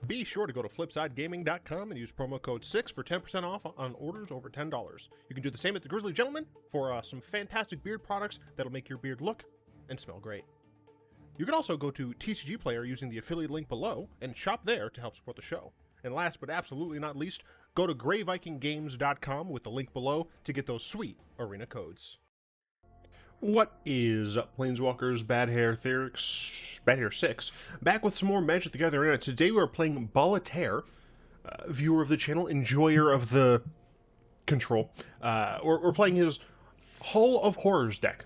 Be sure to go to flipsidegaming.com and use promo code 6 for 10% off on orders over $10. You can do the same at the Grizzly Gentleman for some fantastic beard products that'll make your beard look and smell great. You can also go to TCG Player using the affiliate link below and shop there to help support the show. And last but absolutely not least, go to greyvikinggames.com with the link below to get those sweet arena codes. What is up, Planeswalkers? Bad Hair 6, back with some more Magic the Gathering. Today we are playing Balater, viewer of the channel, enjoyer of the control. We're playing his Hall of Horrors deck.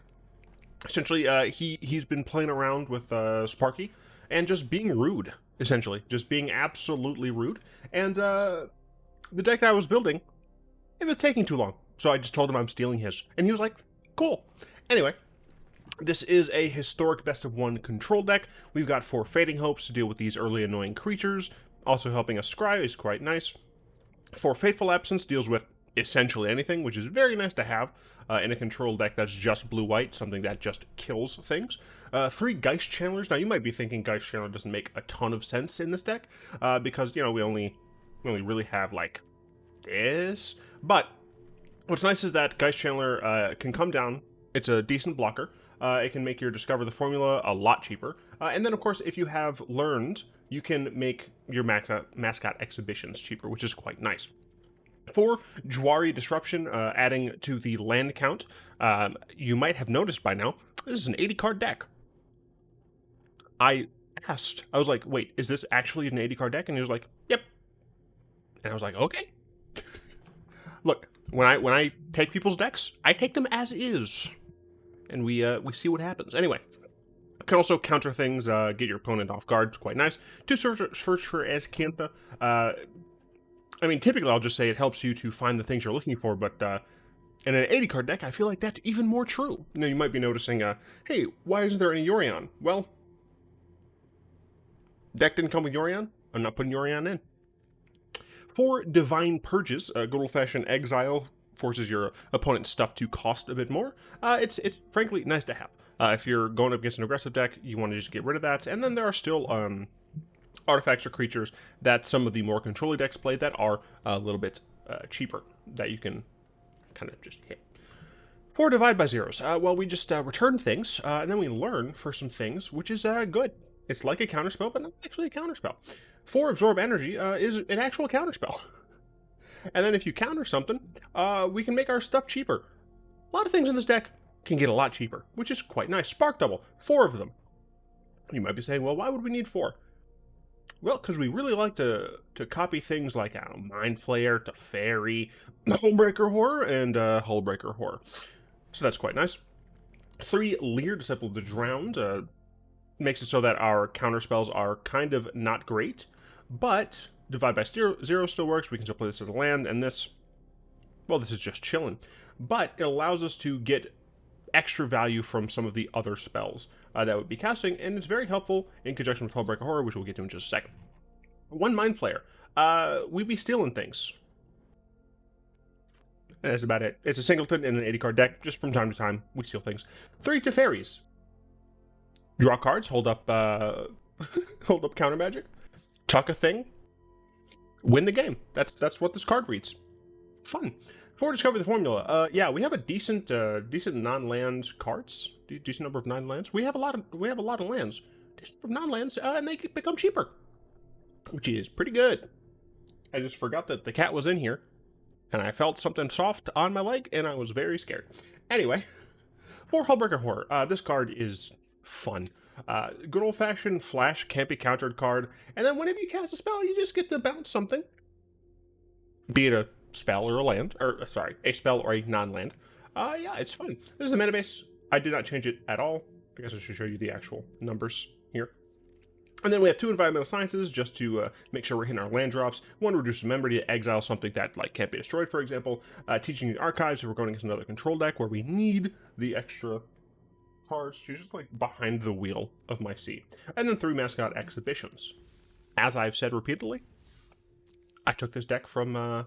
Essentially, he's been playing around with Sparky and just being rude, essentially. Just being absolutely rude. And the deck that I was building, it was taking too long. So I just told him I'm stealing his. And he was like, cool. Anyway, this is a historic best-of-1 control deck. We've got 4 Fading Hopes to deal with these early annoying creatures. Also helping us scry is quite nice. 4 Fateful Absence deals with essentially anything, which is very nice to have in a control deck that's just blue-white, something that just kills things. 3 Geistchannelers. Now, you might be thinking Geistchanneler doesn't make a ton of sense in this deck, because, you know, we only really have, like, this. But what's nice is that Geistchanneler can come down. It's a decent blocker. It can make your Discover the Formula a lot cheaper. And then, of course, if you have learned, you can make your Mascot Exhibitions cheaper, which is quite nice. 4 Jwari Disruption, adding to the land count. You might have noticed by now, this is an 80-card deck. I asked, I was like, wait, is this actually an 80-card deck? And he was like, yep. And I was like, okay. Look, when I take people's decks, I take them as is. And we see what happens. Anyway, can also counter things, get your opponent off guard. It's quite nice. 2 search for Azcanta. I mean, typically I'll just say it helps you to find the things you're looking for, but in an 80-card deck, I feel like that's even more true. Now, you might be noticing, hey, why isn't there any Yorion? Well, deck didn't come with Yorion. I'm not putting Yorion in. 4 Divine Purges, good old-fashioned exile, forces your opponent's stuff to cost a bit more. It's frankly nice to have. If you're going up against an aggressive deck, you want to just get rid of that. And then there are still artifacts or creatures that some of the more controlling decks play that are a little bit cheaper, that you can kind of just hit. 4 Divide by Zeros. Well, we just return things, and then we learn for some things, which is good. It's like a counterspell, but not actually a counterspell. 4 Absorb Energy is an actual counterspell. And then if you counter something, we can make our stuff cheaper. A lot of things in this deck can get a lot cheaper, which is quite nice. Spark Double, 4 of them. You might be saying, well, why would we need 4? Well, because we really like to copy things like, I don't know, Mind Flayer, Teferi, Hullbreaker Horror, and Hullbreaker Horror. So that's quite nice. 3 Lier, Disciple of the Drowned, makes it so that our counterspells are kind of not great, but Divide by Zero still works. We can still play this as a land, and this, well, this is just chilling. But it allows us to get extra value from some of the other spells that would be casting, and it's very helpful in conjunction with Hullbreaker Horror, which we'll get to in just a second. 1 Mind Flayer. We be stealing things. And that's about it. It's a singleton in an 80-card deck. Just from time to time, we steal things. 3 Teferis. Draw cards, hold up hold up counter magic, tuck a thing, win the game. That's what this card reads. Fun. 4 Discover the Formula. Yeah, we have a decent non-land cards. Decent number of non-lands. We have a lot of lands. Decent number of non-lands, and they become cheaper, which is pretty good. I just forgot that the cat was in here, and I felt something soft on my leg, and I was very scared. Anyway, 4 Hullbreaker Horror. This card is fun. Good old-fashioned flash, can't be countered card, and then whenever you cast a spell, you just get to bounce something. Be it a spell or a land, or sorry, a spell or a non-land. Yeah, it's fun. This is the mana base. I did not change it at all. I guess I should show you the actual numbers here. And then we have 2 Environmental Sciences, just to make sure we're hitting our land drops. 1 Reduce Memory to exile something that like can't be destroyed, for example. Teaching the Archives if we're going against another control deck where we need the extra cards to just like behind the wheel of my seat. And then 3 Mascot Exhibitions. As I've said repeatedly, I took this deck from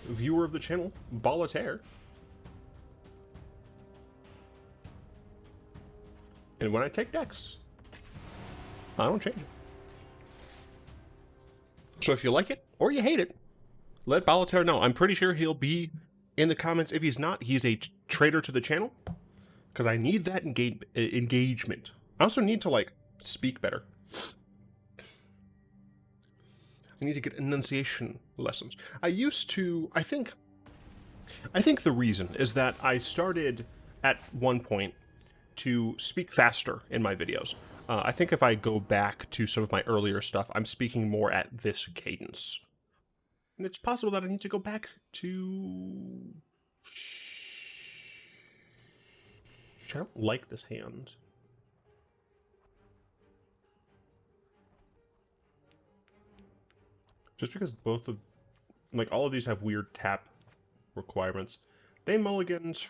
viewer of the channel, Balater. And when I take decks, I don't change it. So if you like it or you hate it, let Balater know. I'm pretty sure he'll be in the comments. If he's not, he's a traitor to the channel, because I need that engagement. I also need to, like, speak better. I need to get enunciation lessons. I think the reason is that I started at one point to speak faster in my videos. I think if I go back to some of my earlier stuff, I'm speaking more at this cadence. And it's possible that I need to go back to... I don't like this hand. Just because both of... like, all of these have weird tap requirements. They mulliganed.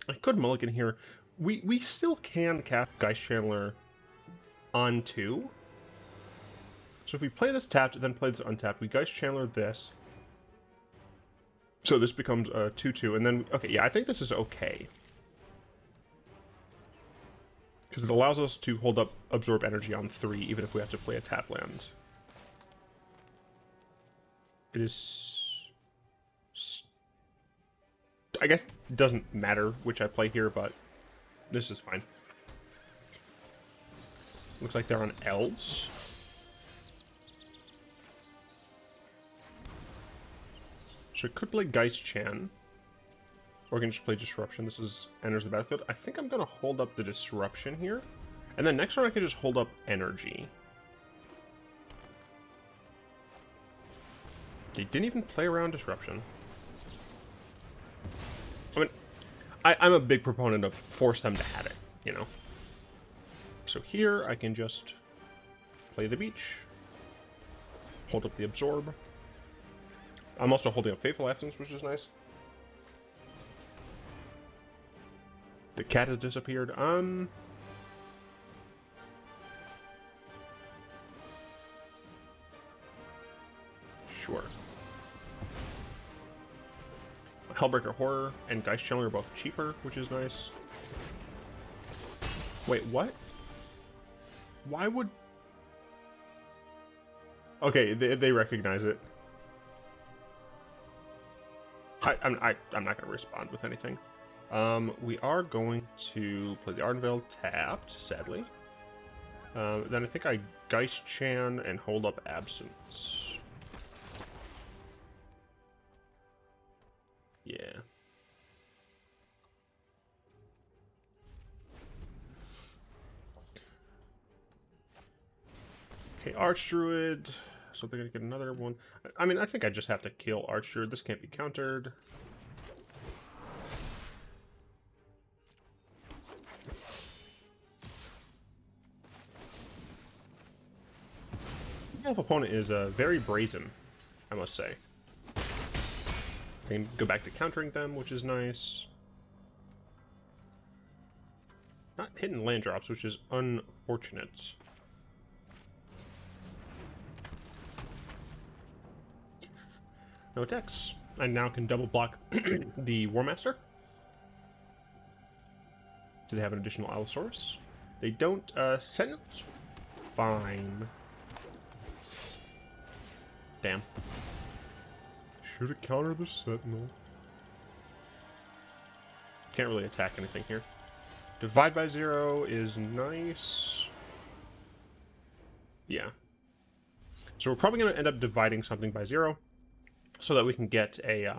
I could mulligan here. We still can cast Geistchanneler on 2. So if we play this tapped, then play this untapped, we Geistchanneler this. So this becomes a 2-2, and then... okay, yeah, I think this is okay. Because it allows us to hold up Absorb Energy on 3, even if we have to play a tap land. It is... I guess it doesn't matter which I play here, but this is fine. Looks like they're on Elves. So I could play Geistchan. Or I can just play Disruption. This is enters the battlefield. I think I'm going to hold up the Disruption here. And then next turn I can just hold up Energy. They didn't even play around Disruption. I mean, I'm a big proponent of force them to have it, you know? So here I can just play the Beach. Hold up the Absorb. I'm also holding up Fateful Absence, which is nice. The cat has disappeared. Sure. Hullbreaker Horror and Geistchanneler are both cheaper, which is nice. Wait, what? Why would... okay, they recognize it. I'm not going to respond with anything. We are going to play the Ardenvale tapped, sadly. Then I think I Geistchan and hold up Absence. Yeah. Okay, Archdruid. So they're gonna get another one. I mean, I think I just have to kill Archdruid. This can't be countered. The elf opponent is very brazen, I must say. I can go back to countering them, which is nice. Not hitting land drops, which is unfortunate. No attacks. I now can double block the War Master. Do they have an additional Azor Auras? They don't. Sentinel's fine. Damn. Should have countered the Sentinel. Can't really attack anything here. Divide by 0 is nice. Yeah. So we're probably going to end up dividing something by 0 so that we can get a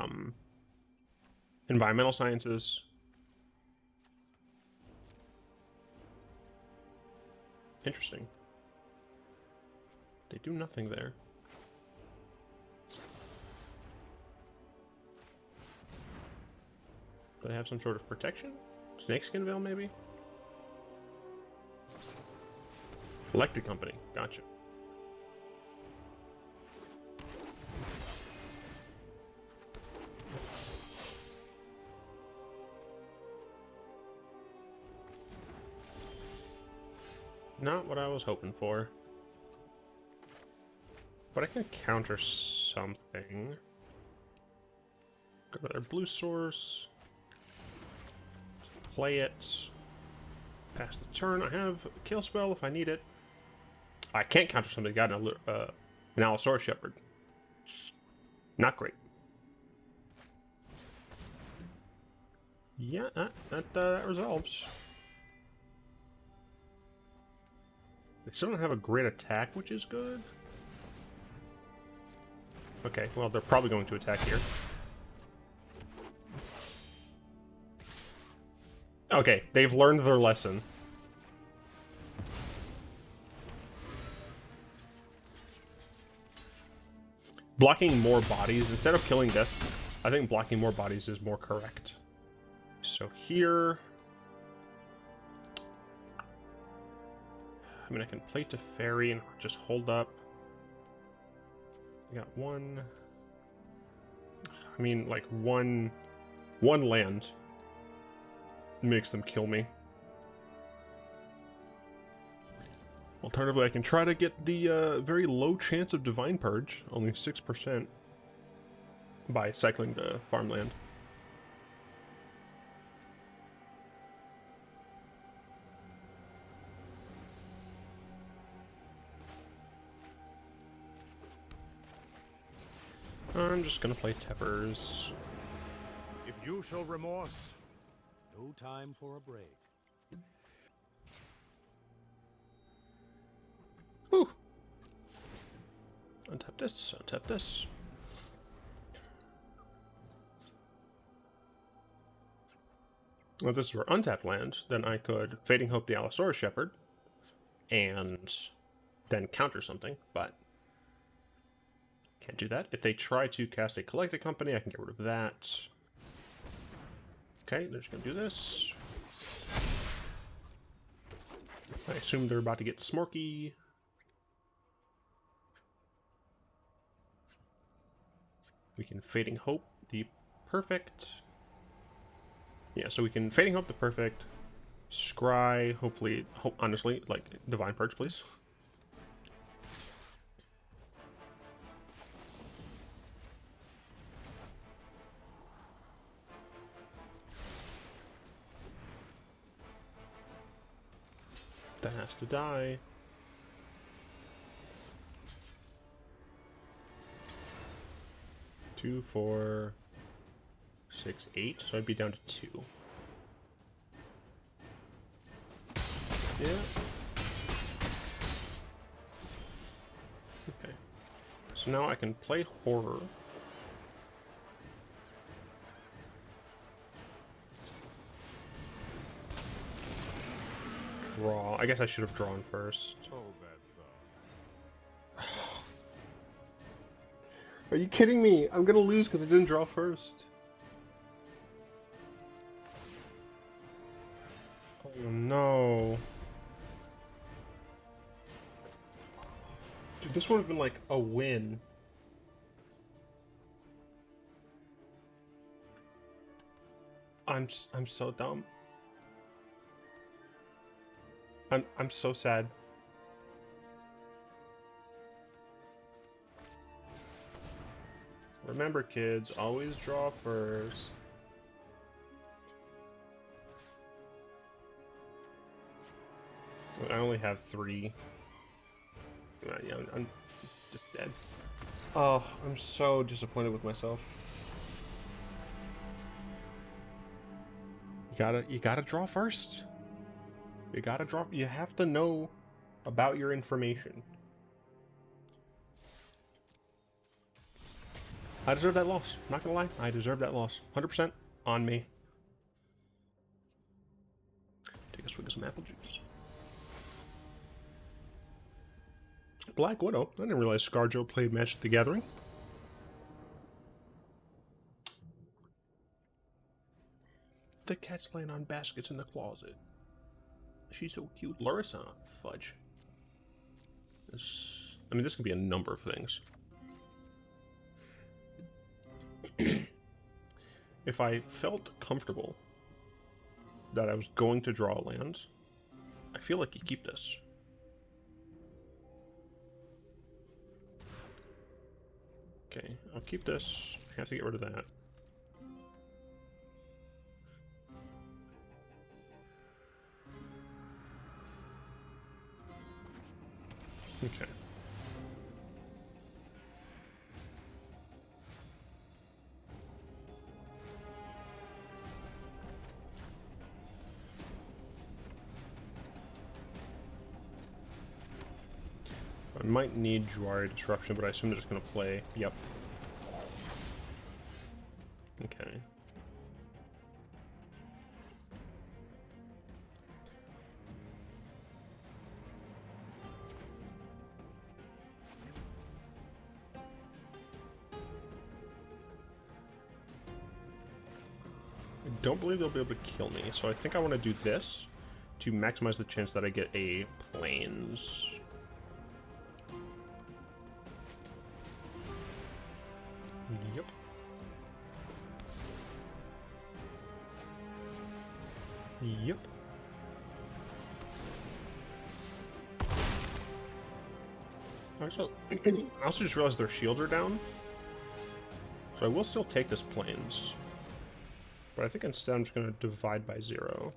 environmental sciences. Interesting. They do nothing there. Do they have some sort of protection? Snakeskin Veil, maybe? Electric Company. Gotcha. Not what I was hoping for. But I can counter something. Go to their blue source. Play it. Pass the turn. I have a kill spell if I need it. I can't counter something. Got an An Allosaurus Shepherd. Not great. Yeah, that resolves. They still don't have a great attack, which is good. Okay, well, they're probably going to attack here. Okay, they've learned their lesson. Blocking more bodies, instead of killing this, I think blocking more bodies is more correct. So here... I mean, I can play Teferi and just hold up. I got one... I mean, like, one land makes them kill me. Alternatively, I can try to get the very low chance of Divine Purge, only 6%, by cycling the farmland. I'm just gonna play Tefers. If you show remorse, no time for a break. Whew. Untap this, untap this. Well, if this were untapped land, then I could Fading Hope the Allosaurus Shepherd and then counter something, but can't do that. If they try to cast a Collected Company, I can get rid of that. Okay, they're just gonna do this. I assume they're about to get Smorky. We can Fading Hope the perfect. Yeah, so we can Fading Hope the perfect. Scry, hopefully, honestly, like Divine Purge, please. That has to die. Two, 4, 6, 8. So I'd be down to 2. Yeah. Okay. So now I can play Horror. Draw. I guess I should have drawn first. Are you kidding me? I'm gonna lose because I didn't draw first. Oh no. Dude, this would have been like a win. I'm so dumb. I'm so sad. Remember, kids, always draw first. I only have 3. Yeah, I'm just dead. Oh, I'm so disappointed with myself. You gotta draw first. You gotta draw. You have to know about your information. I deserve that loss. Not gonna lie, I deserve that loss. 100% on me. Take a swig of some apple juice. Black Widow. I didn't realize ScarJo played Magic the Gathering. The cat's laying on baskets in the closet. She's so cute. Larissa. Fudge. I mean, this could be a number of things. If I felt comfortable that I was going to draw a land, I feel like you keep this. Okay, I'll keep this. I have to get rid of that. Okay. I might need Jwari Disruption, but I assume they're just going to play. Yep. Okay. I don't believe they'll be able to kill me, so I think I want to do this to maximize the chance that I get a plains. Yep. Yep. I also just realized their shields are down. So I will still take this plains. But I think instead I'm just going to divide by 0.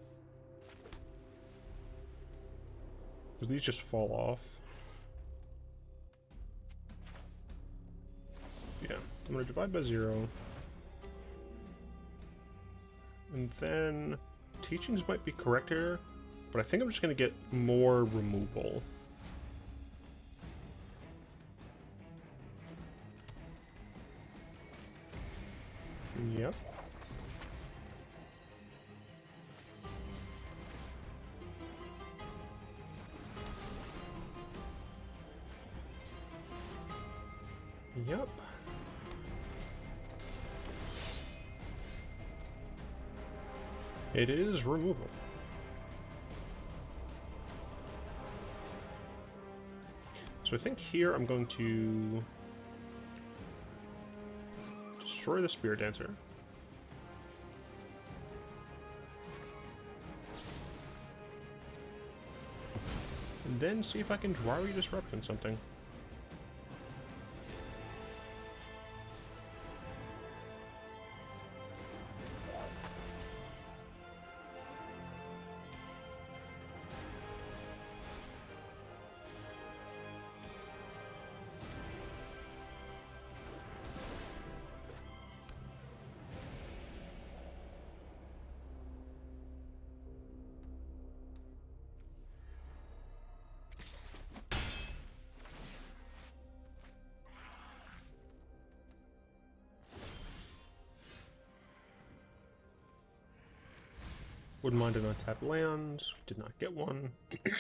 Because these just fall off. Yeah, I'm going to divide by 0. And then teachings might be correct here, but I think I'm just going to get more removal. Yep. Yep. It is removal. So I think here I'm going to destroy the Spirit Dancer. And then see if I can Jwari Disruption something. Wouldn't mind an untapped land. Did not get one. I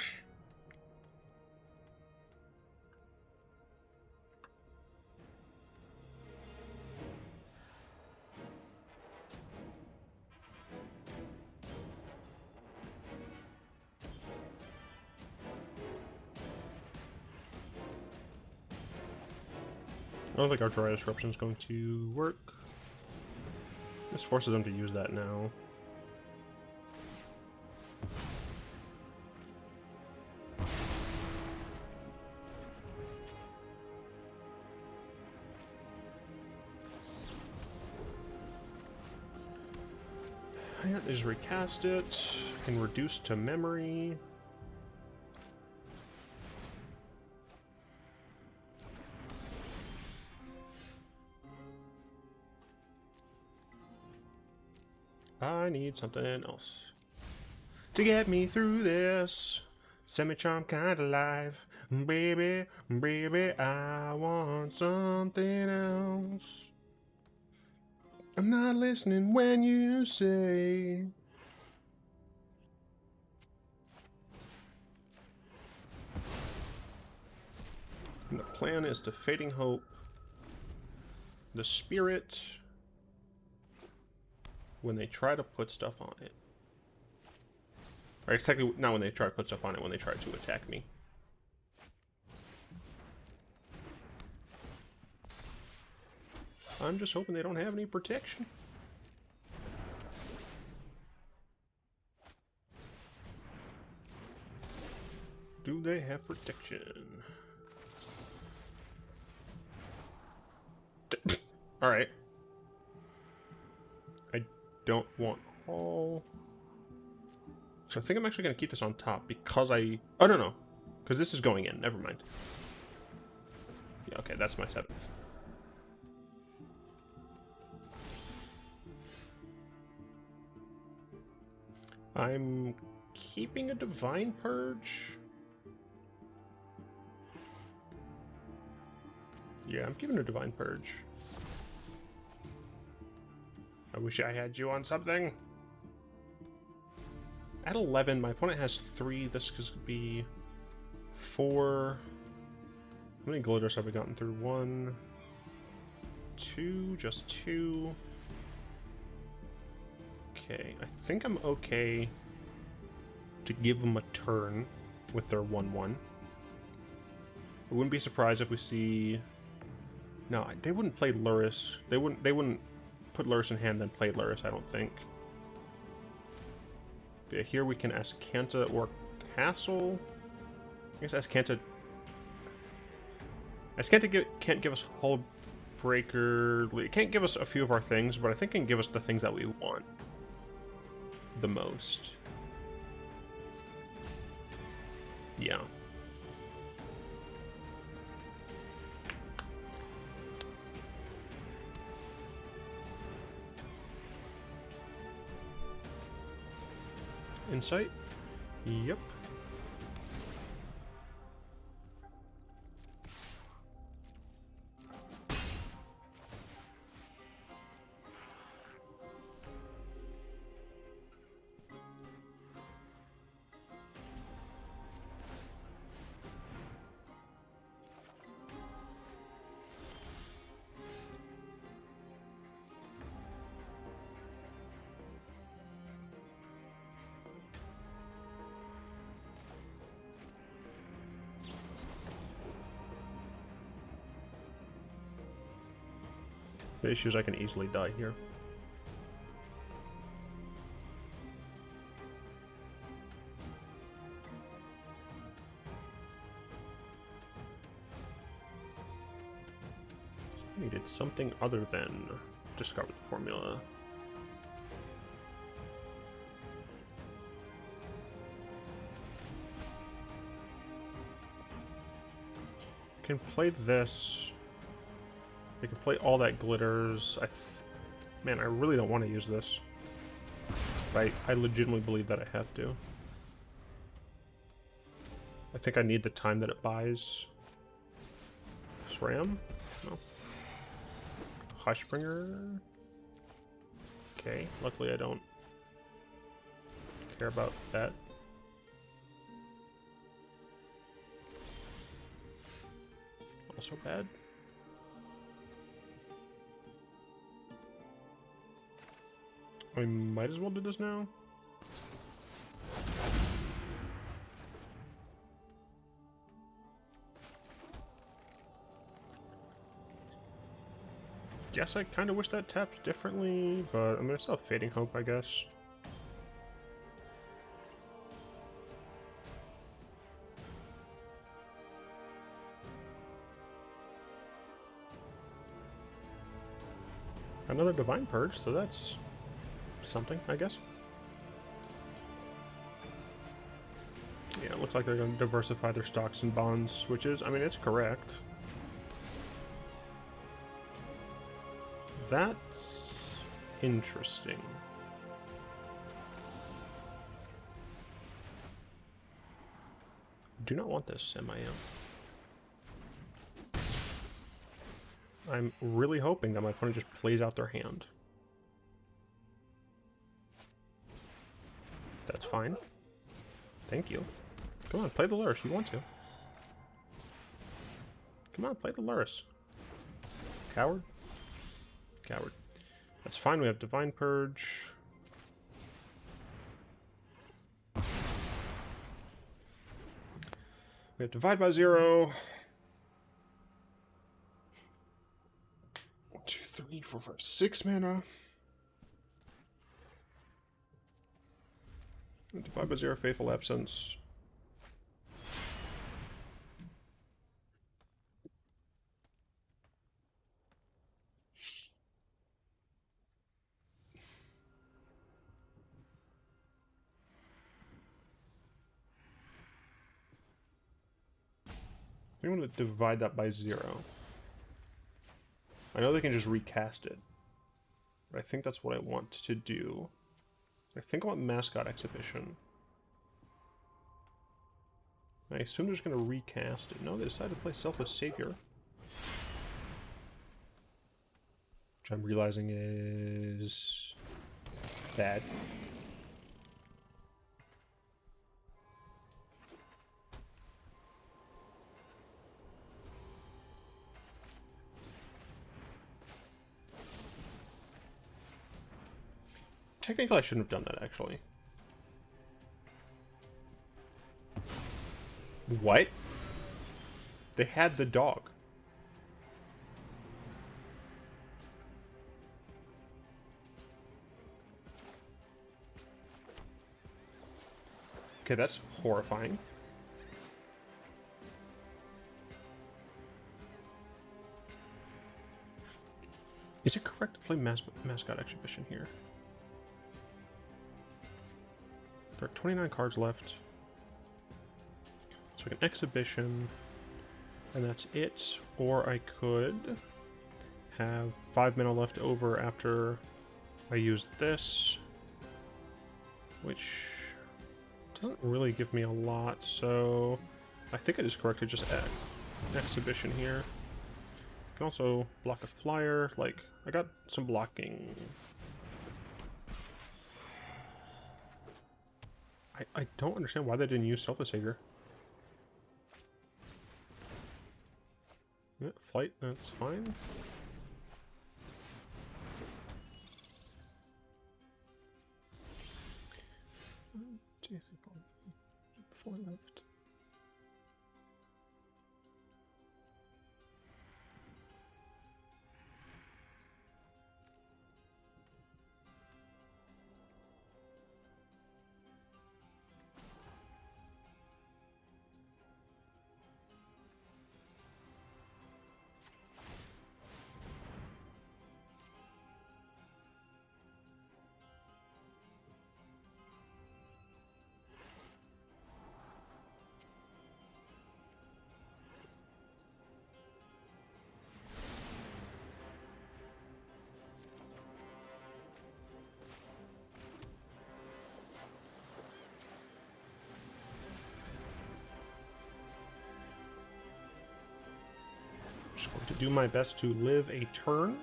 don't think our Jwari Disruption is going to work. This forces them to use that now. Yeah, they just recast it. Can reduce to memory. I need something else to get me through this semi-charm kind of life. Baby, baby, I want something else. I'm not listening when you say. And the plan is to Fading Hope the Spirit when they try to put stuff on it. Or it's technically not when they try to put stuff on it, when they try to attack me. I'm just hoping they don't have any protection. Do they have protection? Alright. I don't want all. So I think I'm actually going to keep this on top because I... Oh, no. Because this is going in. Never mind. Yeah, okay, that's my 7th. I'm keeping a Divine Purge. Yeah, I'm giving a Divine Purge. I wish I had you on something. At 11, my opponent has 3. This could be 4. How many glitters have we gotten through? 1, 2, just 2. Okay, I think I'm okay to give them a turn with their 1/1. I wouldn't be surprised if we see... No, they wouldn't play Luris. They wouldn't put Luris in hand then play Luris, I don't think. Yeah, here we can Azcanta or Castle. I guess Azcanta can't give us Hullbreaker. It can't give us a few of our things, but I think it can give us the things that we want the most. Yeah. Insight? Yep. The issue is I can easily die here. I needed something other than discover the formula. I can play this. I can play all that glitters. Man, I really don't want to use this. But I legitimately believe that I have to. I think I need the time that it buys. SRAM? No. Hushbringer? Okay, luckily I don't care about that. Also bad. We might as well do this now. Guess I kind of wish that tapped differently, but I mean, I still have Fading Hope, I guess. Another Divine Purge, so that's something, I guess. Yeah, it looks like they're going to diversify their stocks and bonds, which is, I mean, it's correct. That's interesting. Do not want this, MIM. I'm really hoping that my opponent just plays out their hand. That's fine. Thank you. Come on, play the Luris. You want to. Come on, play the Luris. Coward? Coward. That's fine. We have Divine Purge. We have Divide by 0. 1, 2, 3, 4, 5, 6 mana. Divide by 0, Fateful Absence. I want to divide that by 0. I know they can just recast it, but I think that's what I want to do. I think I want Mascot Exhibition. I assume they're just going to recast it. No, they decided to play Selfless Savior. Which I'm realizing is bad. Technically, I shouldn't have done that, actually. What? They had the dog. Okay, that's horrifying. Is it correct to play Mascot Exhibition here? There are 29 cards left. So I can Exhibition, and that's it. Or I could have 5 mana left over after I use this, which doesn't really give me a lot, so I think it is correct to just add Exhibition here. I can also block a flyer, like, I got some blocking. I don't understand why they didn't use Selfless Savior. Yeah, flight, that's fine. Do you think I'll 4 left? Just going to do my best to live a turn.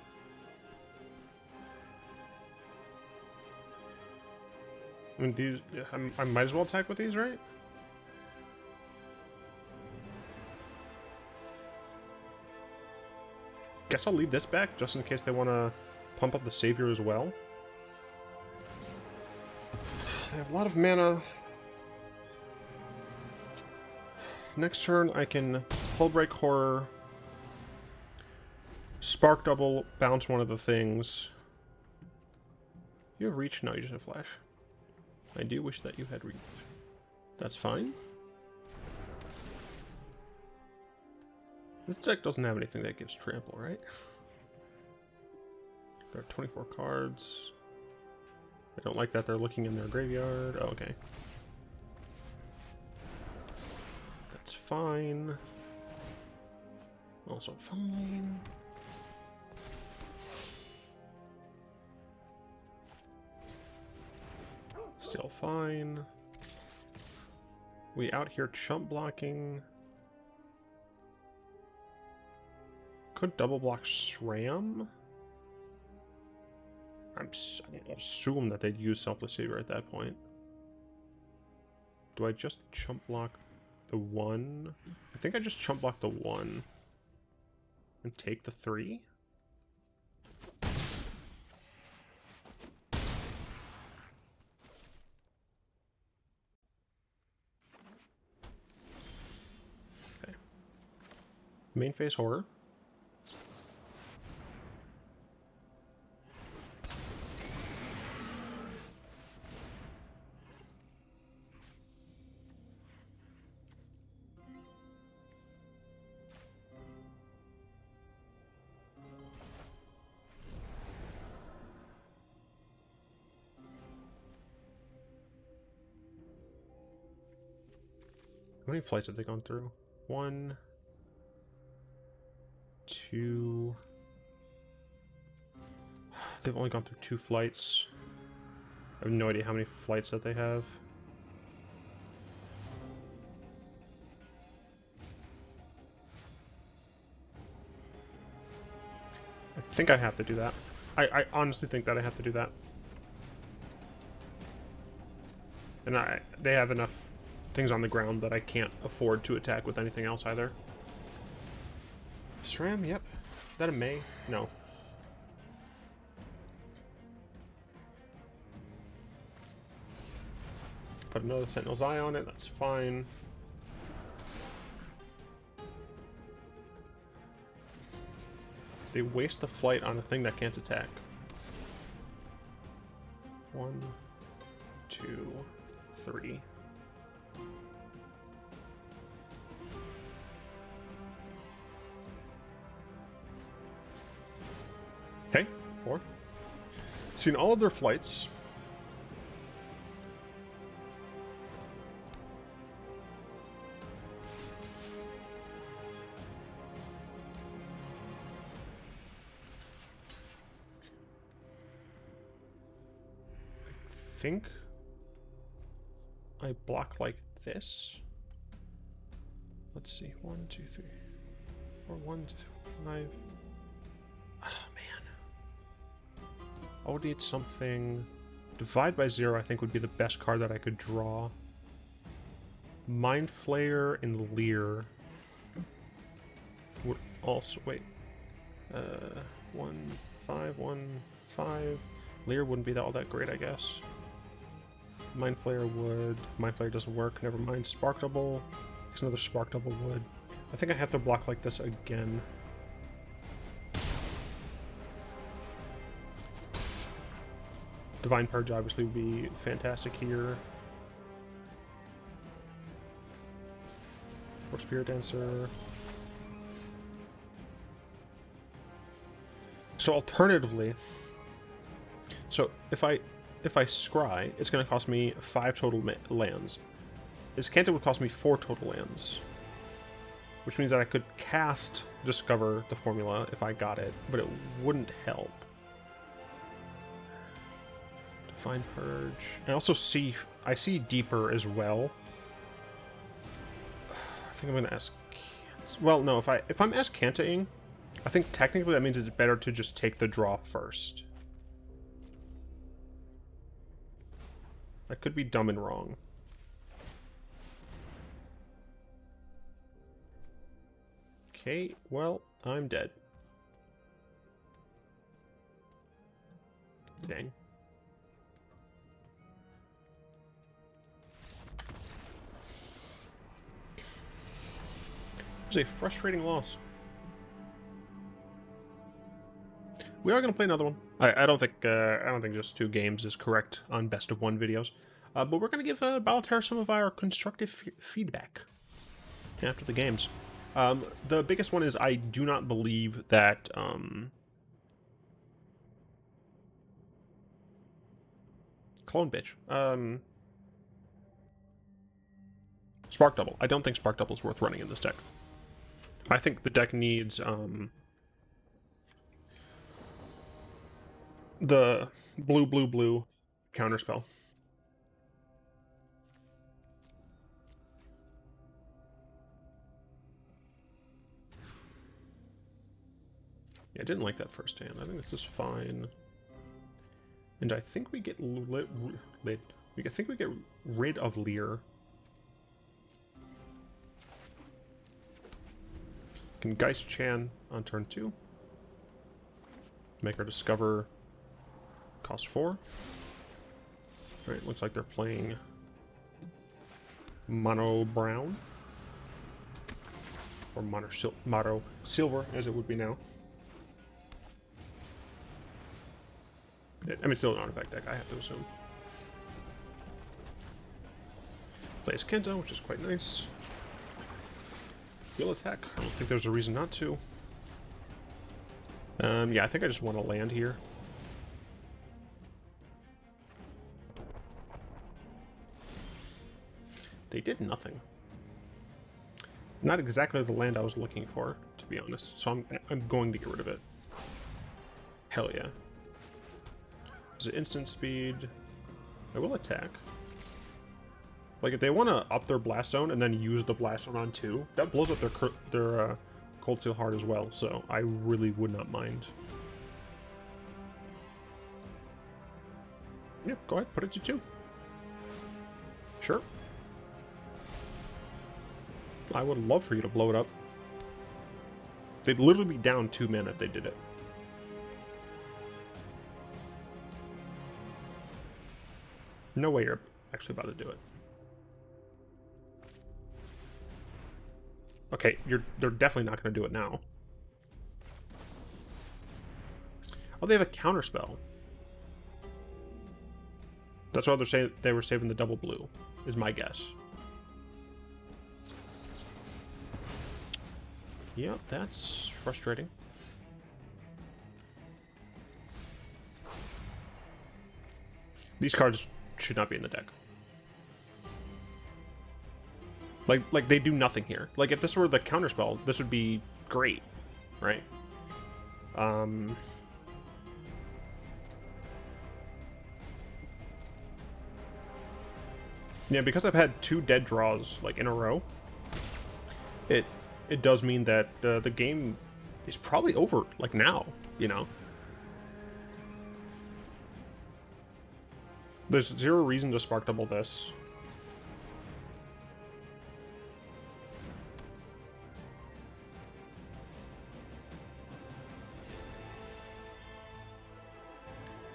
I mean, these, I might as well attack with these, right? Guess I'll leave this back just in case they want to pump up the Savior as well. They have a lot of mana. Next turn, I can Hullbreaker Horror, Spark Double, bounce one of the things. You have Reach? No, you just have Flash. I do wish that you had Reach. That's fine. This deck doesn't have anything that gives Trample, right? There are 24 cards. I don't like that they're looking in their graveyard. Oh, okay. That's fine. Also fine. Still fine. We out here chump blocking. Could double block SRAM. I assume that they'd use Selfless Savior at that point. Do I just chump block the 1? I think I just chump block the 1 and take the 3. Okay. Main phase Horror. How many flights have they gone through? 1, 2. They've only gone through 2 flights. I have no idea how many flights that they have. I think I have to do that. I honestly think that I have to do that. And they have enough things on the ground that I can't afford to attack with anything else either. SRAM, yep. Is that a May? No. Put another Sentinel's Eye on it, that's fine. They waste the flight on a thing that can't attack. 1, 2, 3. Okay, 4. Seen all of their flights. I think I block like this. Let's see, 1, 2, 3, or 1, 2, 5. Oh man, I would need something. Divide by 0, I think would be the best card that I could draw. Mind Flayer and Lier would also wait. 1, 5, 1, 5. Lier wouldn't be all that great, I guess. Mind Flayer would. Mind Flayer doesn't work. Never mind. Spark Double. Because another Spark Double would. I think I have to block like this again. Divine Purge obviously would be fantastic here. Or Spirit Dancer. So alternatively, so if I scry, it's going to cost me 5 total lands. Azcanta would cost me 4 total lands, which means that I could cast Discover the Formula if I got it, but it wouldn't help. Divine Purge. I also see Deeper as well. I think I'm going to ask. Well, no. If I'm Azcanta-ing, I think technically that means it's better to just take the draw first. I could be dumb and wrong. Okay, well, I'm dead. Dang. It was a frustrating loss. We are going to play another one. I don't think just 2 games is correct on best of 1 videos, but we're going to give Balaterra some of our constructive feedback after the games. The biggest one is I do not believe that clone bitch. Spark Double. I don't think Spark Double is worth running in this deck. I think the deck needs the blue counterspell. Yeah, I didn't like that first hand. I think this is fine. And I think we get I think we get rid of Lier. Can Geistchanneler on turn 2. Make our Discover cost 4. Alright, looks like they're playing Mono Brown. Or Mono Silver, as it would be now. I mean, still an artifact deck, I have to assume. Plays Kento, which is quite nice. Will attack. I don't think there's a reason not to. Yeah, I think I just want to land here. They did nothing. Not exactly the land I was looking for, to be honest. So I'm going to get rid of it. Hell yeah. Is it instant speed? I will attack. Like, if they want to up their blast zone and then use the blast zone on 2, that blows up their Cold Steel Heart as well, so I really would not mind. Yeah, go ahead, put it to 2. Sure. I would love for you to blow it up. They'd literally be down 2 men if they did it. No way you're actually about to do it. Okay, they're definitely not going to do it now. Oh, they have a counterspell. That's why they're saying they were saving the double blue, is my guess. Yep, that's frustrating. These cards should not be in the deck. Like they do nothing here. Like, if this were the counterspell, this would be great, right? Yeah, because I've had 2 dead draws, like, in a row, it does mean that the game is probably over, like, now, you know? There's 0 reason to spark double this.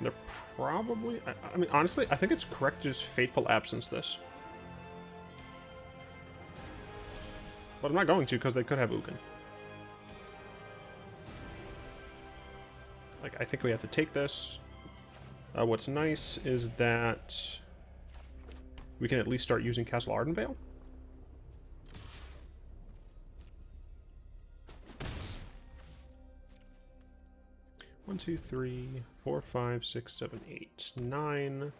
They're probably... I mean, honestly, I think it's correct to just Fateful Absence this. But I'm not going to, because they could have Ugin. Like, I think we have to take this. What's nice is that we can at least start using Castle Ardenvale. One, two, three, 4, 5, 6, 7, 8, 9.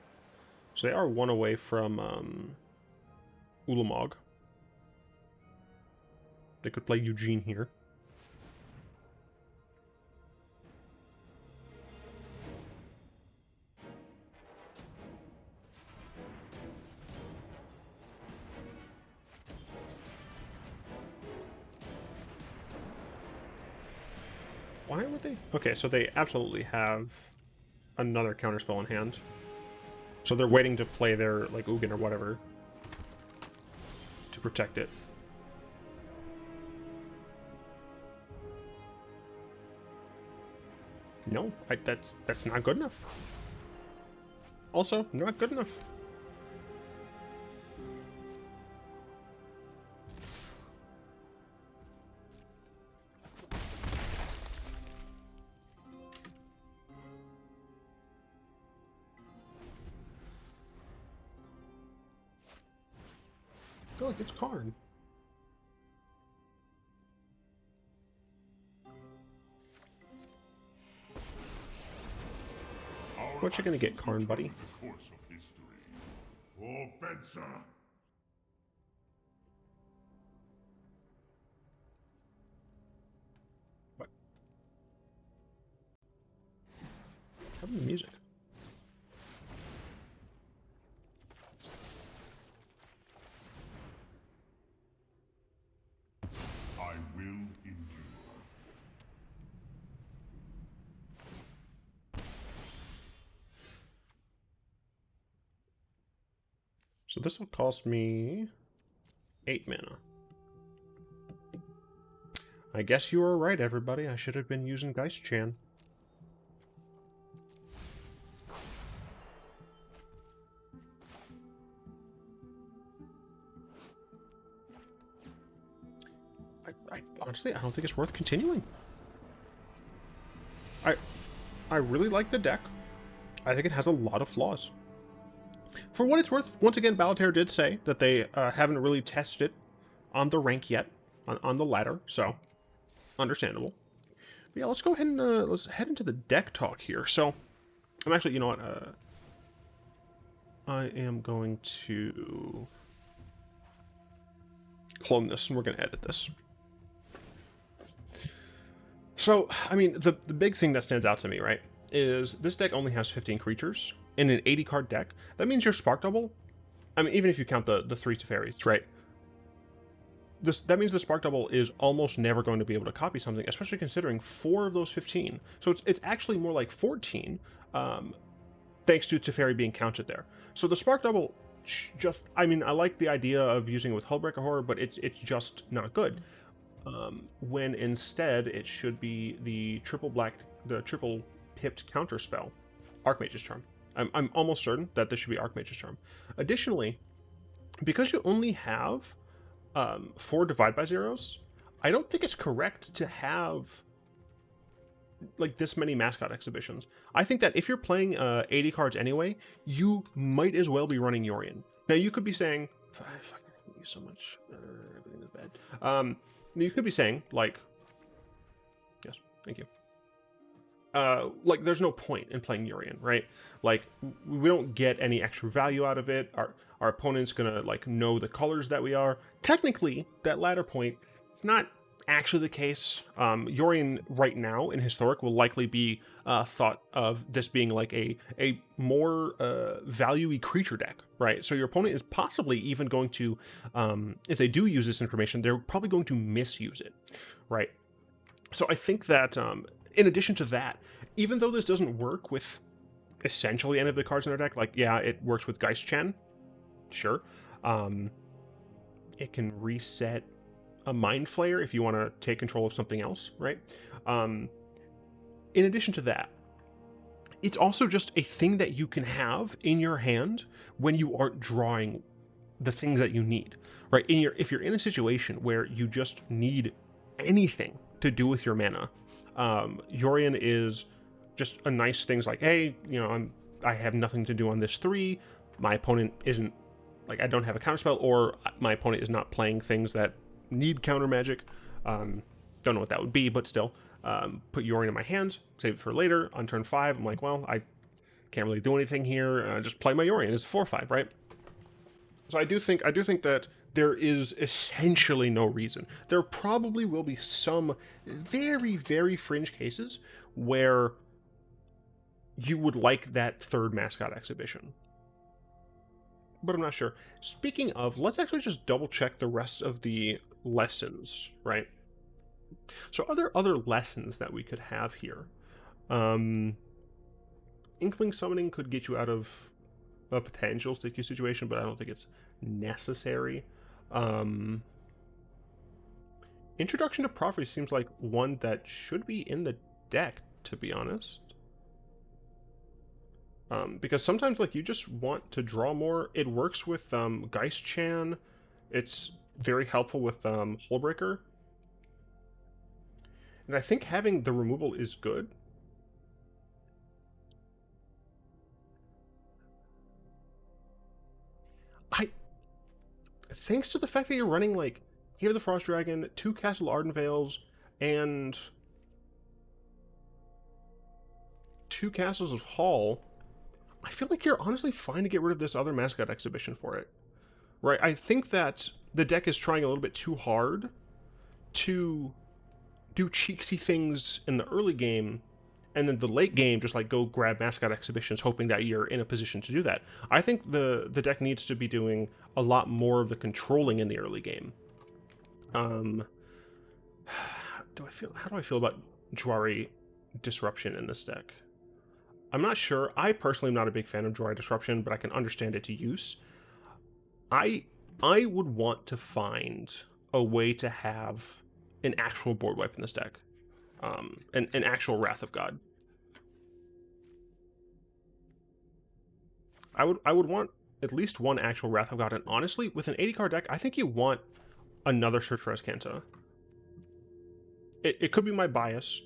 So they are 1 away from Ulamog. They could play Eugene here. Why would they? Okay, so they absolutely have another counterspell in hand. So they're waiting to play their, like, Ugin or whatever to protect it. No, that's not good enough. Also, not good enough. I feel like it's Karn. What you gonna get, Karn, buddy? What? Have the music. I will endure. So this will cost me 8 mana. I guess you were right, everybody. I should have been using Geistchanneler. Honestly, I don't think it's worth continuing. I really like the deck. I think it has a lot of flaws. For what it's worth, once again, Balater did say that they haven't really tested it on the rank yet, on the ladder, so understandable. But yeah, let's go ahead and let's head into the deck talk here. So I'm actually, you know what, I am going to clone this, and we're going to edit this. So, I mean, the big thing that stands out to me, right, is this deck only has 15 creatures in an 80-card deck. That means your Spark Double, I mean, even if you count the 3 Teferis, right, that means the Spark Double is almost never going to be able to copy something, especially considering 4 of those 15. So it's actually more like 14 thanks to Teferi being counted there. So the Spark Double, just, I mean, I like the idea of using it with Hullbreaker Horror, but it's just not good. When instead it should be the triple pipped counter spell, Archmage's Charm. I'm almost certain that this should be Archmage's Charm. Additionally, because you only have 4 Divide by Zeros, I don't think it's correct to have like this many Mascot Exhibitions. I think that if you're playing 80 cards anyway, you might as well be running Yorion. Now you could be saying, I fucking hate you so much, everything is bad. You could be saying like, yes, thank you. Like there's no point in playing Yorion, right? Like we don't get any extra value out of it. Our opponent's gonna like know the colors that we are. Technically, that latter point, it's not actually the case. Yorion right now in Historic will likely be thought of this being like a more value-y creature deck, right? So your opponent is possibly even going to, if they do use this information, they're probably going to misuse it, right? So I think that in addition to that, even though this doesn't work with essentially any of the cards in our deck, like yeah, it works with Geistchanneler, sure. It can reset a Mind Flayer if you want to take control of something else, right? In addition to that, it's also just a thing that you can have in your hand when you aren't drawing the things that you need, right? If you're in a situation where you just need anything to do with your mana, Yorion is just a nice things like, hey, you know, I have nothing to do on this 3. My opponent isn't, like, I don't have a counterspell, or my opponent is not playing things that need counter magic. Don't know what that would be, but still, put Yorion in my hands, save it for later. On turn 5, I'm like, well, I can't really do anything here. Just play my Yorion. It's a 4/5, right? So I do think that there is essentially no reason. There probably will be some very, very fringe cases where you would like that 3rd Mascot Exhibition, but I'm not sure. Speaking of, let's actually just double check the rest of the lessons, right? So other lessons that we could have here. Inkling Summoning could get you out of a potential sticky situation, but I don't think it's necessary. Introduction to Prophecy seems like one that should be in the deck, to be honest. Because sometimes, like, you just want to draw more. It works with Geistchanneler. It's very helpful with Hullbreaker. And I think having the removal is good. Thanks to the fact that you're running, like, Cave of the Frost Dragon, 2 Castle Ardenvales, and 2 Castles of Hall, I feel like you're honestly fine to get rid of this other Mascot Exhibition for it. Right? I think that the deck is trying a little bit too hard to do cheeksy things in the early game, and then the late game just like go grab Mascot Exhibitions hoping that you're in a position to do that. I think the deck needs to be doing a lot more of the controlling in the early game. How do I feel about Jwari Disruption in this deck? I'm not sure. I personally am not a big fan of Jwari Disruption, but I can understand its use. I would want to find a way to have an actual board wipe in this deck. An actual Wrath of God. I would want at least one actual Wrath of God, and honestly, with an 80-card deck, I think you want another Search for Azcanta. It could be my bias.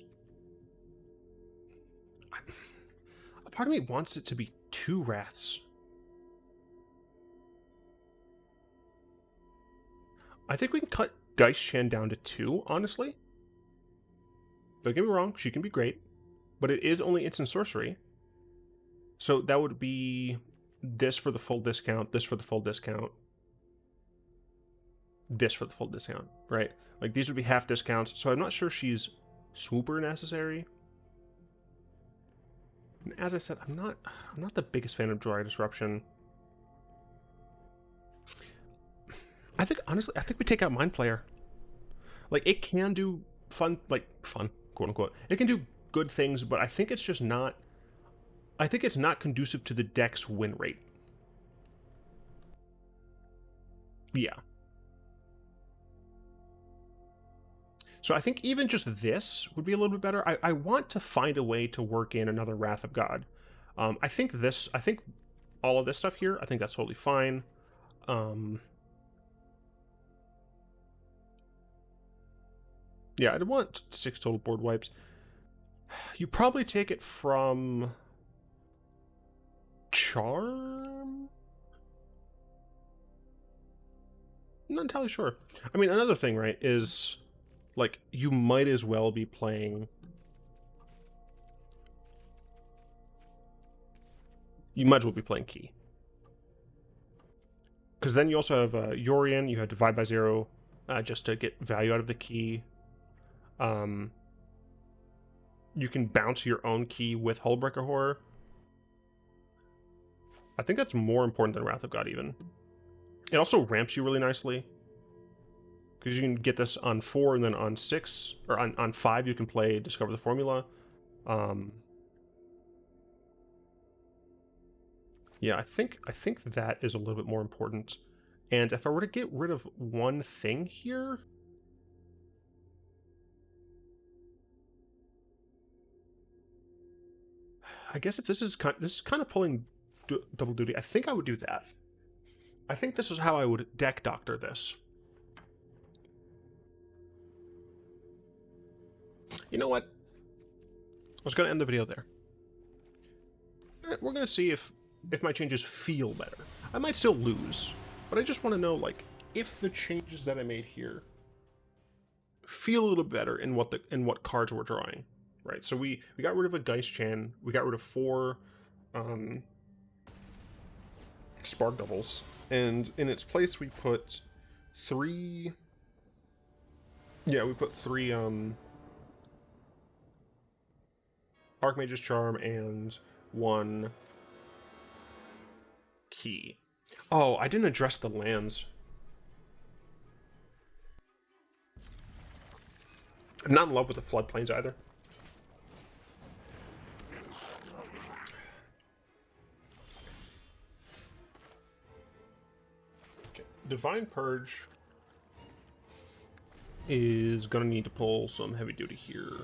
A part of me wants it to be 2 Wraths. I think we can cut Geistchanneler down to 2, honestly. Don't get me wrong, she can be great, but it is only instant sorcery. So that would be this for the full discount, this for the full discount, this for the full discount, right? Like, these would be half discounts, so I'm not sure she's super necessary. And as I said, I'm not the biggest fan of Jwari Disruption. I think, honestly, I think we take out Mind Flayer. Like, it can do fun, quote unquote. It can do good things, but I think it's just not I think it's not conducive to the deck's win rate. Yeah. So I think even just this would be a little bit better. I want to find a way to work in another Wrath of God. I think all of this stuff here, I think that's totally fine. Yeah, I'd want 6 total board wipes. You probably take it from Charm? I'm not entirely sure. I mean, another thing, right, is, like, you might as well be playing... You might as well be playing Key. Because then you also have Yorion, you have Divide by Zero, just to get value out of the Key. You can bounce your own Key with Hullbreaker Horror. I think that's more important than Wrath of God, even. It also ramps you really nicely. Because you can get this on 4, and then on 6, or on 5, you can play Discover the Formula. Yeah, I think that is a little bit more important. And if I were to get rid of one thing here... I guess this is kind of pulling double duty. I think I would do that. I think this is how I would deck doctor this. You know what? I was going to end the video there. We're going to see if my changes feel better. I might still lose, but I just want to know, like, if the changes that I made here feel a little better in what cards we're drawing. Right, so we got rid of a Geistchanneler, we got rid of 4 Spark Doubles, and in its place we put 3... Yeah, we put 3 Archmage's Charm and 1 Key. Oh, I didn't address the lands. I'm not in love with the floodplains either. Divine Purge is gonna need to pull some heavy duty here.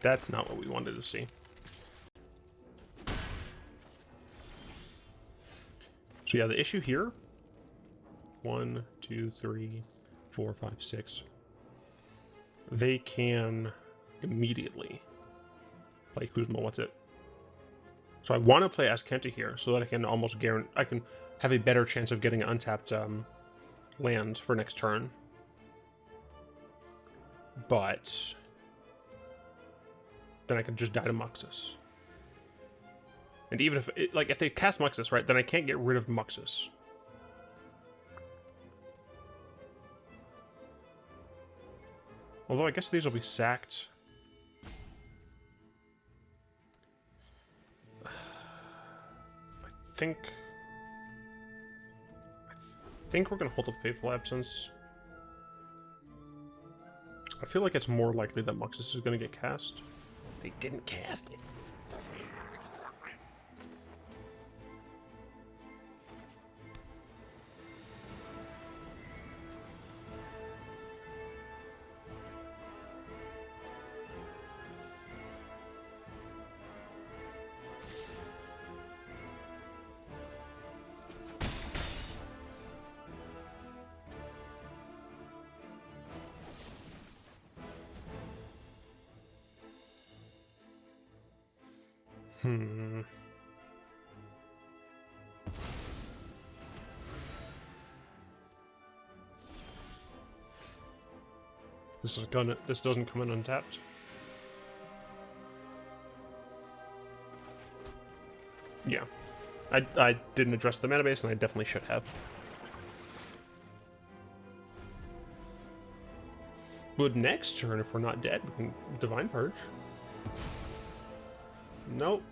That's not what we wanted to see. So yeah, the issue here, 1, 2, 3, 4, 5, 6. They can immediately play Kuzma, what's it? So I want to play Azcanta here so that I can almost guarantee I can have a better chance of getting an untapped land for next turn. But then I can just die to Muxus. And even if they cast Muxus, right, then I can't get rid of Muxus. Although I guess these will be sacked. I think we're gonna hold up Fateful Absence. I feel like it's more likely that Muxus is gonna get cast. They didn't cast it. This doesn't come in untapped. Yeah. I didn't address the mana base, and I definitely should have. But next turn, if we're not dead, we can Divine Purge. Nope.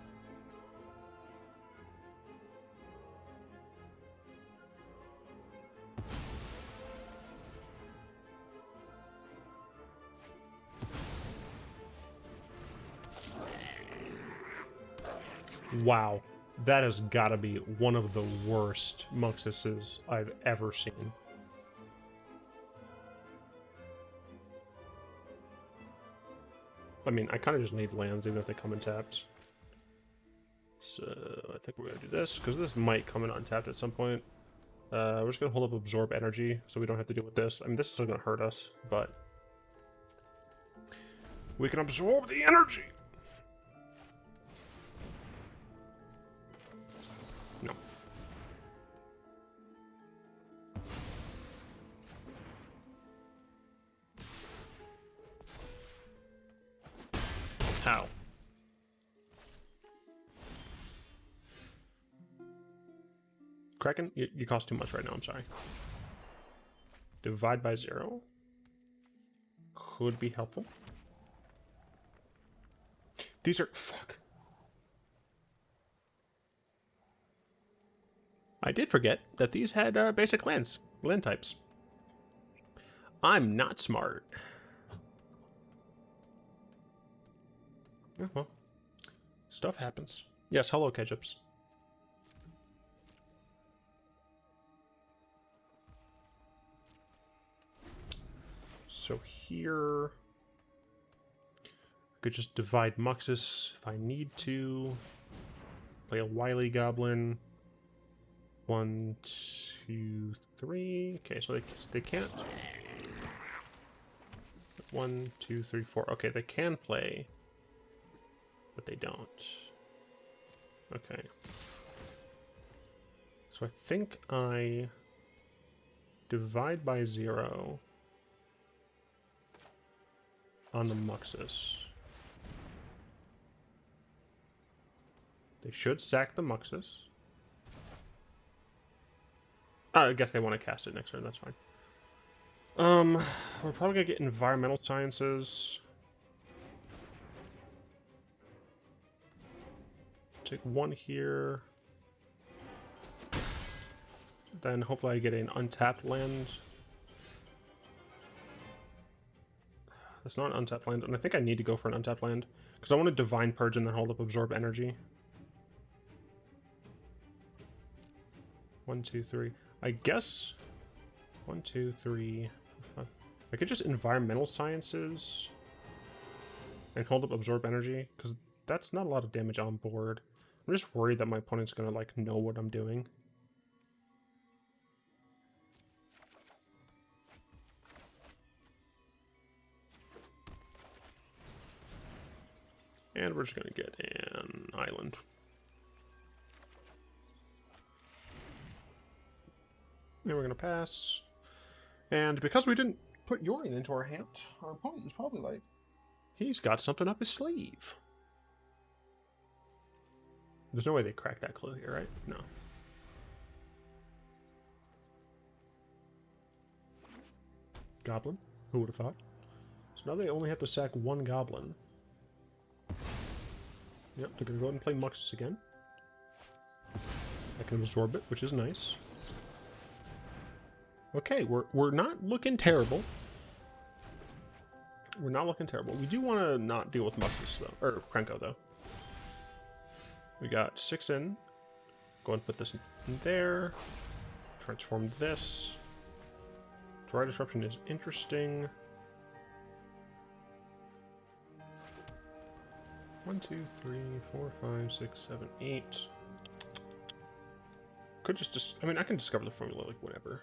Wow. That has got to be one of the worst Muxises I've ever seen. I mean, I kind of just need lands, even if they come in tapped. So, I think we're going to do this, because this might come in untapped at some point. We're just going to hold up Absorb Energy, so we don't have to deal with this. I mean, this is still going to hurt us, but... we can absorb the energy! No. How? Kraken, you cost too much right now, I'm sorry. Divide by 0. Could be helpful. These are... fuck. I did forget that these had basic land types. I'm not smart. Yeah, well, stuff happens. Yes, hello, ketchups. So here, I could just divide Muxus if I need to. Play a Wily Goblin. 1, 2, 3. Okay, so they can't. 1, 2, 3, 4. Okay, they can play, but they don't. Okay. So I think I divide by 0 on the Muxus. They should sack the Muxus. I guess they want to cast it next turn, that's fine. We're probably gonna get Environmental Sciences. Take 1 here. Then hopefully I get an untapped land. That's not an untapped land, and I think I need to go for an untapped land. Because I want to Divine Purge and then hold up Absorb Energy. 1, 2, 3. I guess 1, 2, 3, 4, 5. I could just Environmental Sciences and hold up Absorb Energy, because that's not a lot of damage on board. I'm just worried that my opponent's gonna like know what I'm doing. And we're just gonna get an island. And we're gonna pass. And because we didn't put Yorion into our hand, our opponent is probably like, he's got something up his sleeve. There's no way they cracked that clue here, right? No. Goblin? Who would have thought? So now they only have to sack 1 goblin. Yep, they're gonna go ahead and play Muxus again. I can absorb it, which is nice. Okay, we're not looking terrible. We're not looking terrible. We do want to not deal with Muxus though, or Krenko though. We got 6 in. Go ahead and put this in there. Transform this. Jwari Disruption is interesting. 1, 2, 3, 4, 5, 6, 7, 8. Could just I mean, I can discover the formula like whenever.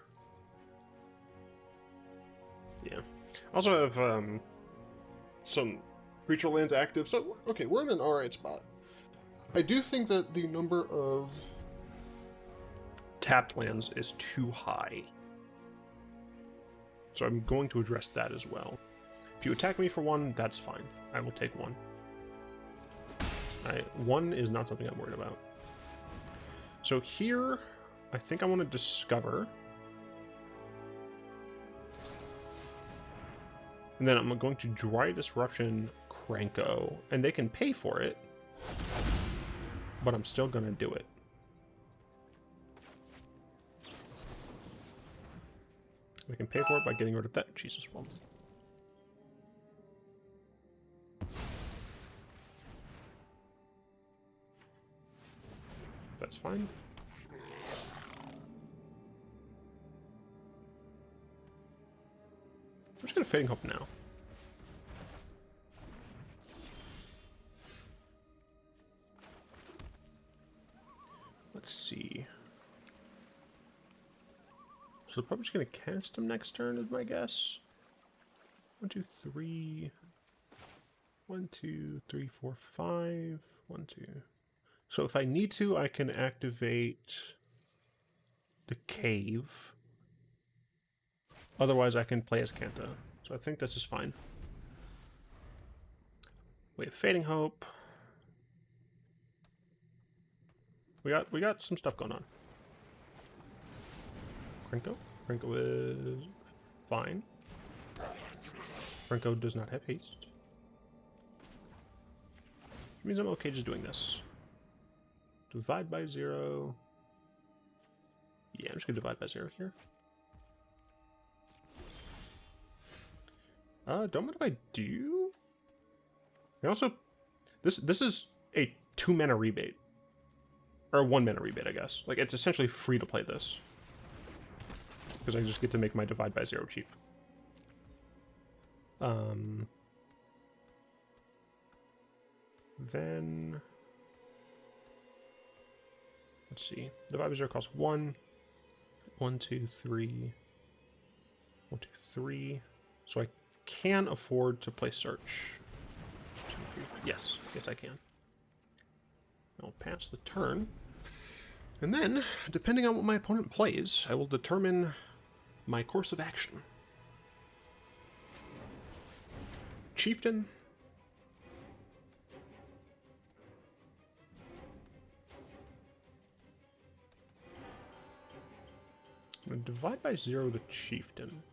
Yeah. Also have some creature lands active, so okay, we're in an alright spot. I do think that the number of tapped lands is too high. So I'm going to address that as well. If you attack me for 1, that's fine. I will take 1. 1 is not something I'm worried about. So here, I think I want to discover. And then I'm going to Jwari Disruption Krenko, and they can pay for it, but I'm still going to do it. We can pay for it by getting rid of that. Jesus, well. That's fine. I'm just gonna Fading Hope now. Let's see. So they're probably just gonna cast him next turn, is my guess. 1, 2, 3. 1, 2, 3, 4, 5. 1, 2. So if I need to, I can activate the cave. Otherwise, I can play Azcanta. So I think this is fine. We have Fading Hope. We got some stuff going on. Krenko is fine. Krenko does not have haste. Which means I'm okay just doing this. Divide by 0. Yeah, I'm just gonna divide by 0 here. Don't mind if I do. And also, this is a 2 mana rebate. Or a 1 mana rebate, I guess. Like, it's essentially free to play this. Because I just get to make my divide by 0 cheap. Then... let's see. Divide by 0 costs 1. 1, 2, 3. 1, 2, 3. So I can afford to play Search. 2, 3. Yes. Yes, I can. I'll pass the turn. And then, depending on what my opponent plays, I will determine my course of action. Chieftain. I'm going to divide by 0 the Chieftain.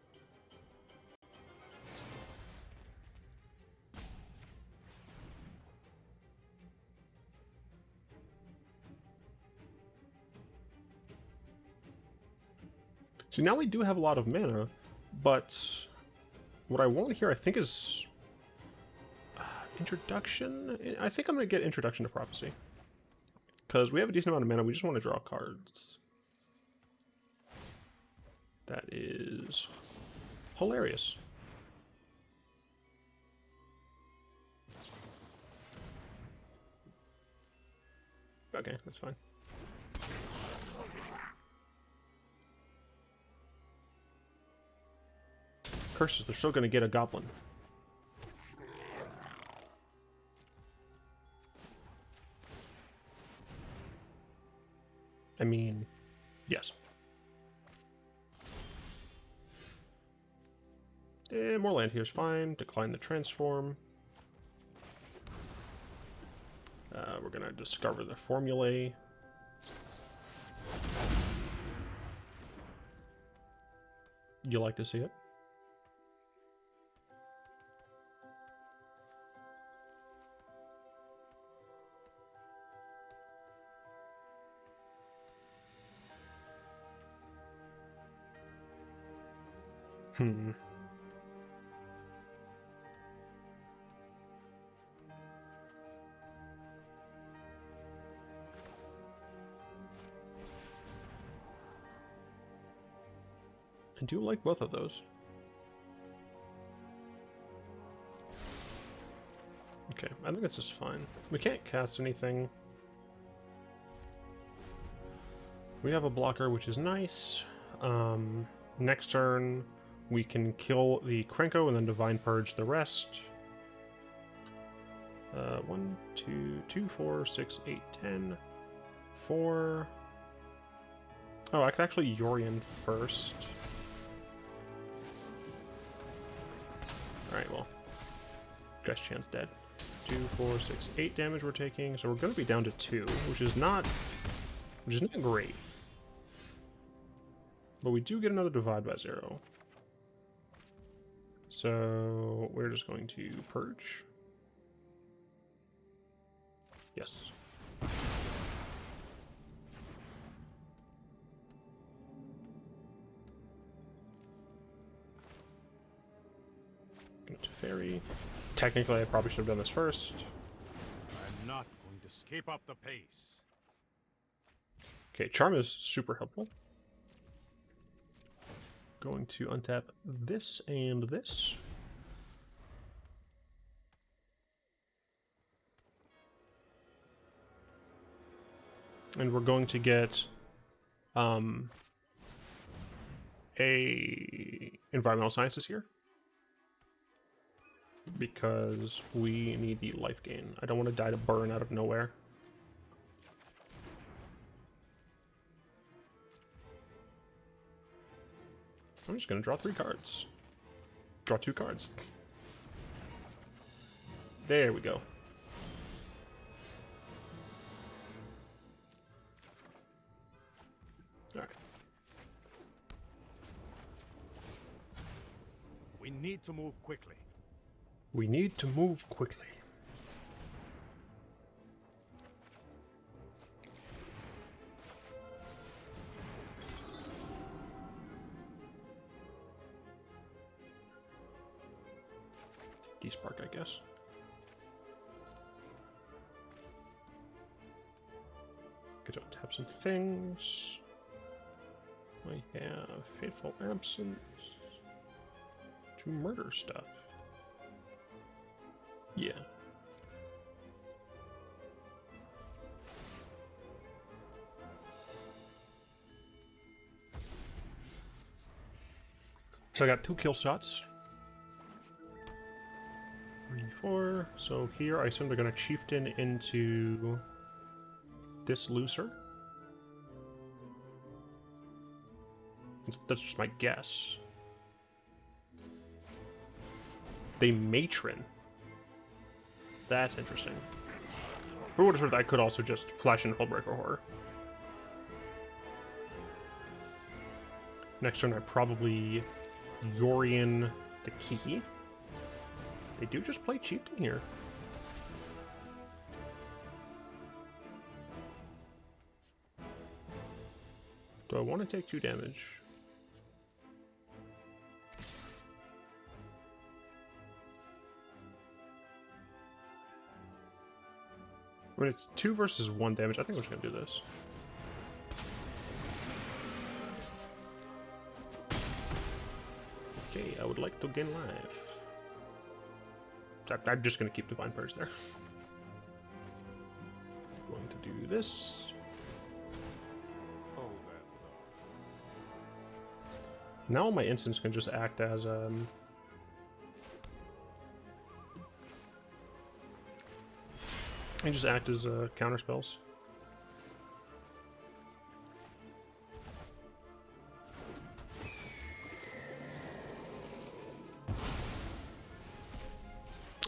So now we do have a lot of mana, but what I want here, I think, is Introduction? I think I'm going to get Introduction to Prophecy. Because we have a decent amount of mana, we just want to draw cards. That is hilarious. Okay, that's fine. Curses, they're still going to get a goblin. I mean, yes. More land here is fine. Decline the transform. We're going to discover the formulae. You like to see it? I do like both of those. Okay, I think this is fine. We can't cast anything. We have a blocker, which is nice. Next turn, we can kill the Krenko and then Divine Purge the rest. 1, 2, 4, 6, 8, 10. 4. Oh, I could actually Yorion first. Alright, well. Geistchanneler's dead. 2, 4, 6, 8 damage we're taking. So we're going to be down to 2, which is not great. But we do get another divide by 0. So we're just going to purge. Yes. Go to Teferi. Technically, I probably should have done this first. I'm not going to skip up the pace. Okay, Charm is super helpful. Going to untap this and this. And we're going to get a environmental sciences here. Because we need the life gain. I don't want to die to burn out of nowhere. I'm just going to draw 3 cards. Draw 2 cards. There we go. Alright. We need to move quickly. We need to move quickly. Despark, I guess. Get to tap some things. I have Fateful Absence to murder stuff. Yeah. So I got 2 kill shots. 3, 4. So here I assume they're going to chieftain into this looser. That's just my guess. They matron. That's interesting. For what it's worth, I could also just flash in Hullbreaker Horror. Next turn, I probably Yorion the key. They do just play chieftain here. Do I want to take 2 damage? I mean, it's 2 versus 1 damage. I think we're just gonna do this. Okay, I would like to gain life. I'm just gonna keep Divine Purge there. Going to do this. Now my instants can just act as and just act as counter spells.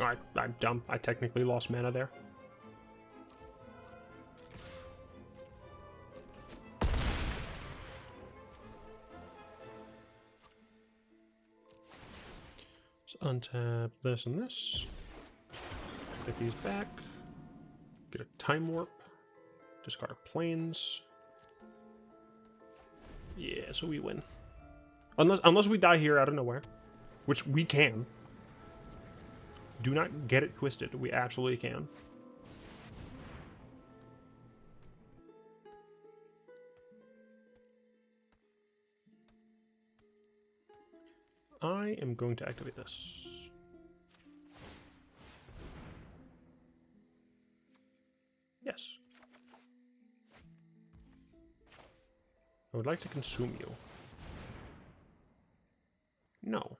Alright, I'm dumb. I technically lost mana there. So untap this and this. Get these back. Get a time warp. Discard a planes. Yeah, so we win. Unless we die here out of nowhere, which we can. Do not get it twisted. We absolutely can. I am going to activate this. Yes. I would like to consume you. No.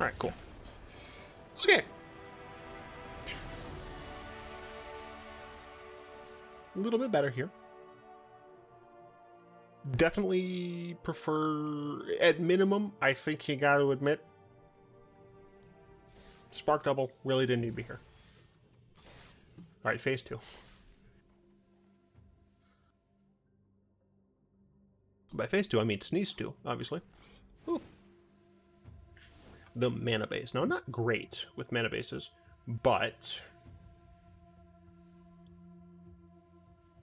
Alright, cool. Okay. A little bit better here. Definitely prefer, at minimum, I think you got to admit, Spark Double really didn't need to be here. Alright, phase 2. By phase 2, I mean Sneeze 2, obviously. Ooh. The mana base. Now, not great with mana bases, but...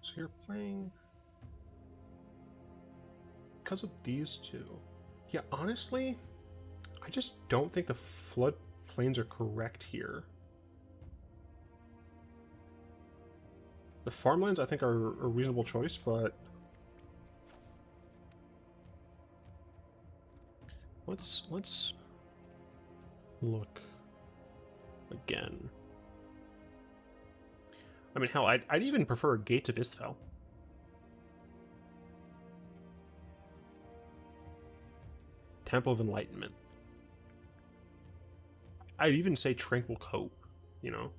So you're playing... Because of these 2. Yeah, honestly, I just don't think the flood plains are correct here. The farmlands, I think, are a reasonable choice, but let's look again. I mean, hell, I'd even prefer Gates of Istfel. Temple of Enlightenment. I'd even say Tranquil Cove, you know?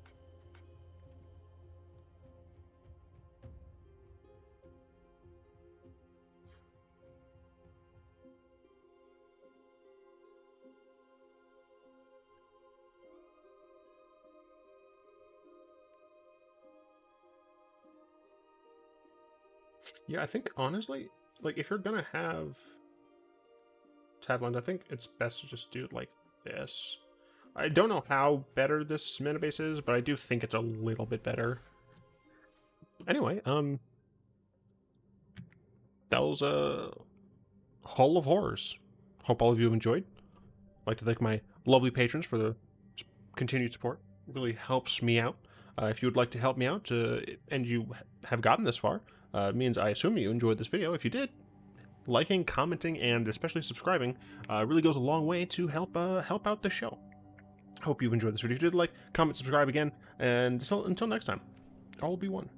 Yeah, I think, honestly, like, if you're gonna have Tadland, I think it's best to just do it like this. I don't know how better this mana base is, but I do think it's a little bit better. Anyway, that was a Hall of Horrors. Hope all of you have enjoyed. I'd like to thank my lovely patrons for the continued support. It really helps me out. If you would like to help me out, and you have gotten this far, means I assume you enjoyed this video. If you did, liking, commenting, and especially subscribing really goes a long way to help out the show. Hope you enjoyed this video. If you did, like, comment, subscribe again, and until next time, all will be one.